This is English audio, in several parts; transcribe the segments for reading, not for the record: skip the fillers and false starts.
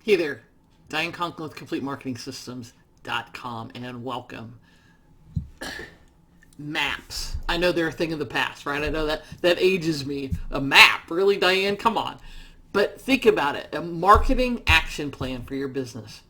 Hey there, Diane Conklin with CompleteMarketingSystems.com, and welcome. Maps. I know they're a thing of the past, right? I know that ages me. A map, really, Diane? Come on. But think about it. A marketing action plan for your business.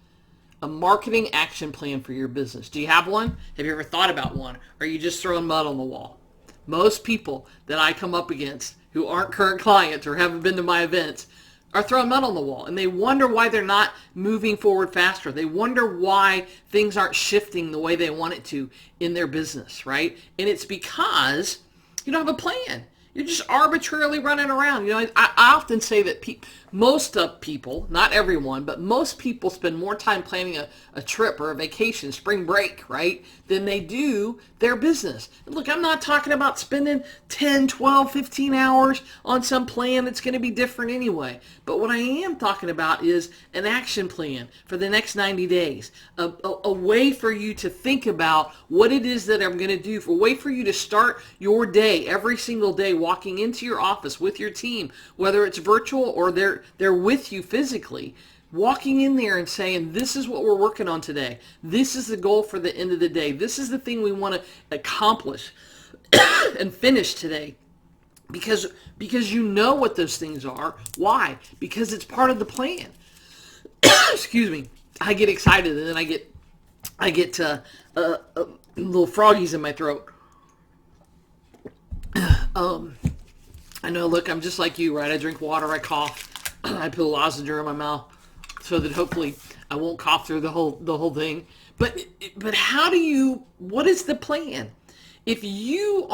A marketing action plan for your business. Do you have one? Have you ever thought about one? Or are you just throwing mud on the wall? Most people that I come up against who aren't current clients or haven't been to my events are throwing mud on the wall, and they wonder why they're not moving forward faster. They wonder why things aren't shifting the way they want it to in their business, right? And it's because you don't have a plan. You're just arbitrarily running around. I often say that most of people, not everyone, but most people spend more time planning a trip or a vacation, spring break, right, than they do their business. And look, I'm not talking about spending 10, 12, 15 hours on some plan that's going to be different anyway. But what I am talking about is an action plan for the next 90 days, a way for you to think about what it is that I'm going to do, a way for you to start your day every single day walking into your office with your team, whether it's virtual or they're with you physically, walking in there and saying, this is what we're working on today. This is the goal for the end of the day. This is the thing we want to accomplish and finish today. Because you know what those things are. Why? Because it's part of the plan. Excuse me. I get excited and then I get little froggies in my throat. I know, look, I'm just like you, right? I drink water, I cough, I put a lozenge in my mouth so that hopefully I won't cough through the whole thing. But what is the plan? If you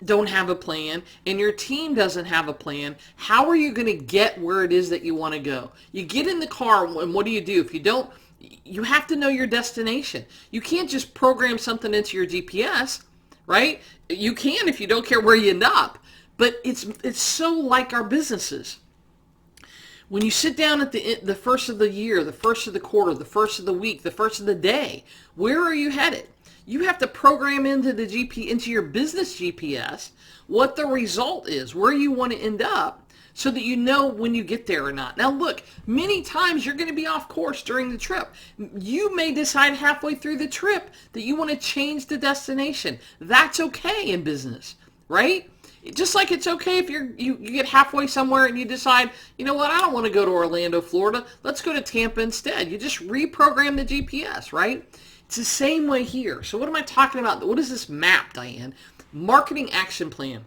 don't have a plan and your team doesn't have a plan, how are you going to get where it is that you want to go? You get in the car and what do? If you don't, you have to know your destination. You can't just program something into your GPS, right? You can if you don't care where you end up. But it's so like our businesses. When you sit down at the first of the year, the first of the quarter, the first of the week, the first of the day, where are you headed? You have to program into your business GPS what the result is, where you want to end up, so that you know when you get there or not. Now look, many times you're going to be off course during the trip. You may decide halfway through the trip that you want to change the destination. That's okay in business, right? Just like it's okay if you get halfway somewhere and you decide, you know what, I don't want to go to Orlando, Florida. Let's go to Tampa instead. You just reprogram the GPS, right? It's the same way here. So what am I talking about? What is this map, Diane? Marketing action plan.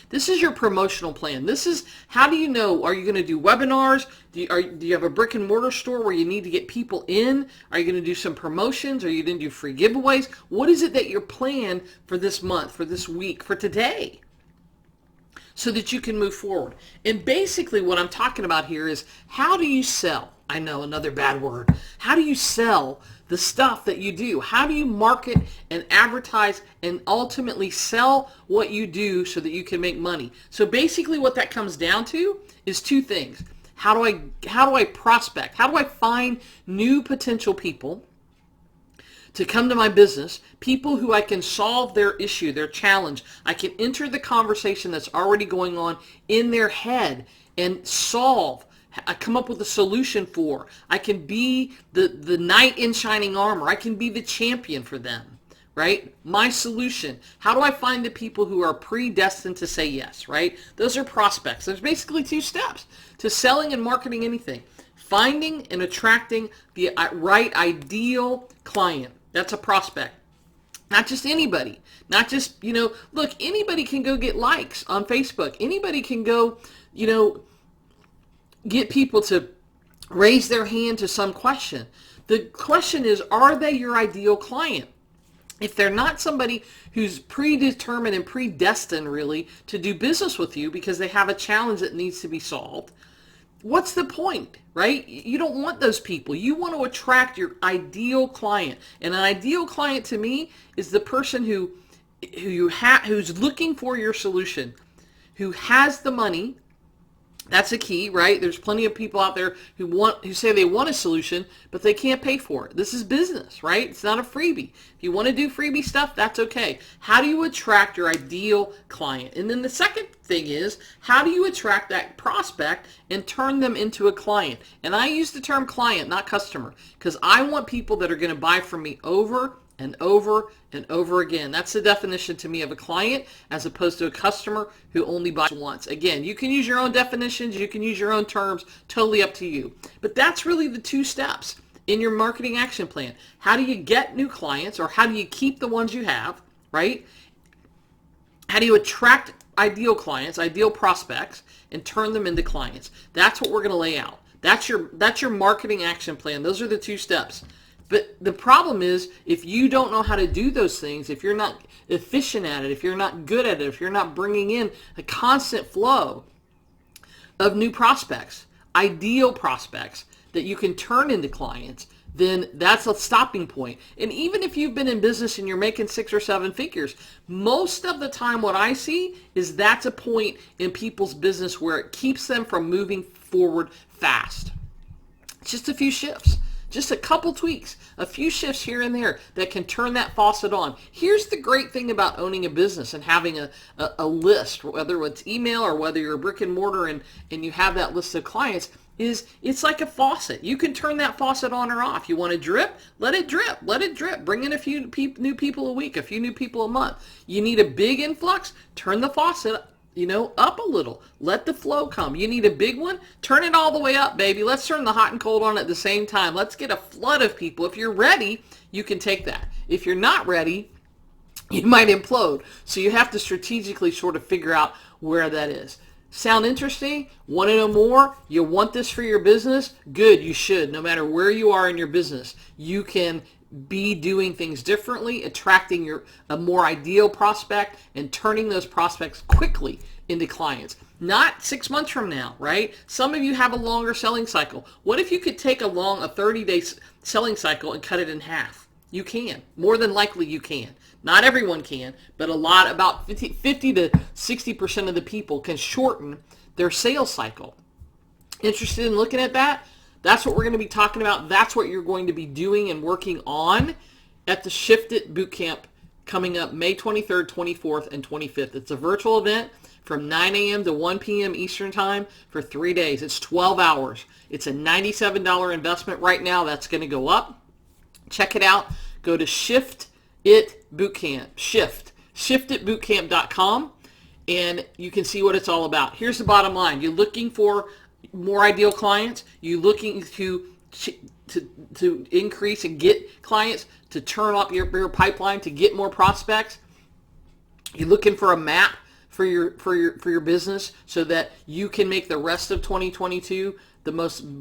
This is your promotional plan. This is, how do you know, are you going to do webinars? Do you have a brick and mortar store where you need to get people in? Are you going to do some promotions? Are you going to do free giveaways? What is it that you're planning for this month, for this week, for today? So that you can move forward. And basically what I'm talking about here is, how do you sell? I know, another bad word. How do you sell the stuff that you do? How do you market and advertise and ultimately sell what you do so that you can make money? So basically what that comes down to is two things. How do I prospect? How do I find new potential people to come to my business, people who I can solve their issue, their challenge? I can enter the conversation that's already going on in their head and I come up with a solution for. I can be the knight in shining armor. I can be the champion for them, right? My solution. How do I find the people who are predestined to say yes, right? Those are prospects. There's basically two steps to selling and marketing anything. Finding and attracting the right ideal client. That's a prospect. Not just anybody. Not just, look, anybody can go get likes on Facebook. Anybody can go, get people to raise their hand to some question. The question is, are they your ideal client? If they're not somebody who's predetermined and predestined really to do business with you because they have a challenge that needs to be solved, what's the point, right? You don't want those people. You want to attract your ideal client. And an ideal client to me is the person who's looking for your solution, who has the money That's a key, right? There's plenty of people out there who say they want a solution, but they can't pay for it. This is business, right? It's not a freebie. If you want to do freebie stuff, that's okay. How do you attract your ideal client? And then the second thing is, how do you attract that prospect and turn them into a client? And I use the term client, not customer, because I want people that are going to buy from me over and over and over again. That's the definition to me of a client, as opposed to a customer who only buys once. Again, you can use your own definitions, you can use your own terms, totally up to you. But that's really the two steps in your marketing action plan. How do you get new clients, or how do you keep the ones you have, right? How do you attract ideal clients, ideal prospects, and turn them into clients? That's what we're going to lay out. That's your marketing action plan. Those are the two steps. But the problem is, if you don't know how to do those things, if you're not efficient at it, if you're not good at it, if you're not bringing in a constant flow of new prospects, ideal prospects that you can turn into clients, then that's a stopping point. And even if you've been in business and you're making 6 or 7 figures, most of the time what I see is that's a point in people's business where it keeps them from moving forward fast. It's just a few shifts. Just a couple tweaks, a few shifts here and there that can turn that faucet on. Here's the great thing about owning a business and having a list, whether it's email or whether you're a brick and mortar and you have that list of clients, is it's like a faucet. You can turn that faucet on or off. You want to drip? Let it drip. Let it drip. Bring in a few new people a week, a few new people a month. You need a big influx? Turn the faucet up a little. Let the flow come. You need a big one? Turn it all the way up, baby. Let's turn the hot and cold on at the same time. Let's get a flood of people. If you're ready, you can take that. If you're not ready, you might implode. So you have to strategically sort of figure out where that is. Sound interesting? Want to know more? You want this for your business? Good, you should. No matter where you are in your business, you can be doing things differently, attracting a more ideal prospect and turning those prospects quickly into clients. Not 6 months from now, right? Some of you have a longer selling cycle. What if you could take a 30-day selling cycle and cut it in half? You can. More than likely you can. Not everyone can, but about 50 to 60% of the people can shorten their sales cycle. Interested in looking at that? That's what we're going to be talking about. That's what you're going to be doing and working on at the Shift It Bootcamp coming up May 23rd, 24th, and 25th. It's a virtual event from 9 a.m. to 1 p.m. Eastern Time for 3 days. It's 12 hours. It's a $97 investment right now. That's going to go up. Check it out. Go to Shift It Bootcamp. ShiftItBootcamp.com, and you can see what it's all about. Here's the bottom line. You're looking for more ideal clients. You looking to increase and get clients, to turn up your pipeline, to get more prospects. You're looking for a map for your business so that you can make the rest of 2022 the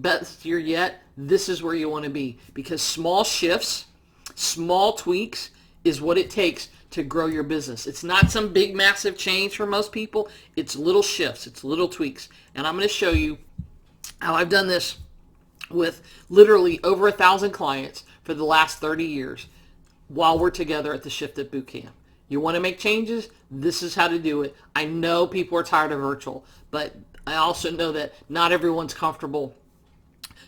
best year yet. This is where you want to be, because small shifts, small tweaks is what it takes to grow your business. It's not some big massive change for most people. It's little shifts. It's little tweaks. And I'm going to show you how I've done this with literally over 1,000 clients for the last 30 years while we're together at the Shift It Bootcamp. You want to make changes? This is how to do it. I know people are tired of virtual, but I also know that not everyone's comfortable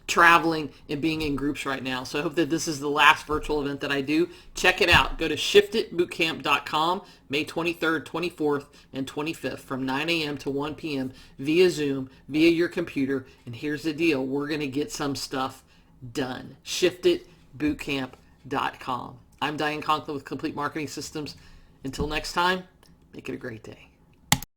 traveling and being in groups right now. So I hope that this is the last virtual event that I do. Check it out. Go to shiftitbootcamp.com May 23rd, 24th, and 25th from 9 a.m. to 1 p.m. via Zoom, via your computer. And here's the deal. We're going to get some stuff done. shiftitbootcamp.com. I'm Diane Conklin with Complete Marketing Systems. Until next time, make it a great day.